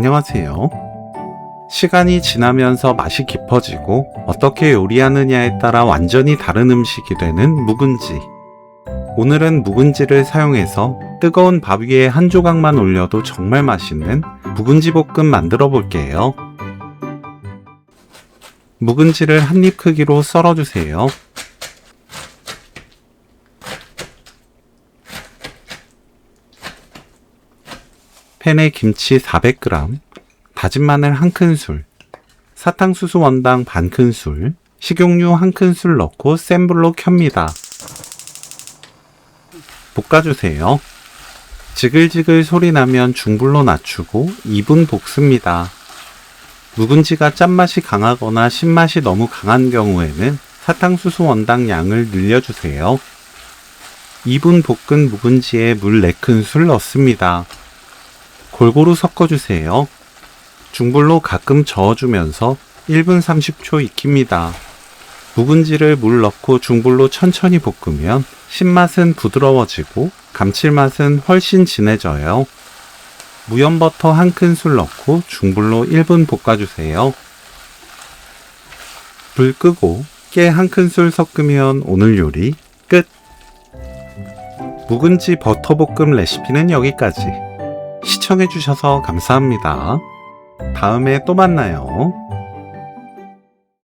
안녕하세요. 시간이 지나면서 맛이 깊어지고 어떻게 요리하느냐에 따라 완전히 다른 음식이 되는 묵은지. 오늘은 묵은지를 사용해서 뜨거운 밥 위에 한 조각만 올려도 정말 맛있는 묵은지 볶음 만들어 볼게요. 묵은지를 한 입 크기로 썰어주세요. 팬에 김치 400g, 다진 마늘 1큰술, 사탕수수 원당 반큰술, 식용유 1큰술 넣고 센 불로 켭니다. 볶아주세요. 지글지글 소리 나면 중불로 낮추고 2분 볶습니다. 묵은지가 짠맛이 강하거나 신맛이 너무 강한 경우에는 사탕수수 원당 양을 늘려주세요. 2분 볶은 묵은지에 물 4큰술 넣습니다. 골고루 섞어주세요. 중불로 가끔 저어주면서 1분 30초 익힙니다. 묵은지를 물 넣고 중불로 천천히 볶으면 신맛은 부드러워지고 감칠맛은 훨씬 진해져요. 무염버터 1큰술 넣고 중불로 1분 볶아주세요. 불 끄고 깨 1큰술 섞으면 오늘 요리 끝! 묵은지 버터볶음 레시피는 여기까지. 시청해주셔서 감사합니다. 다음에 또 만나요.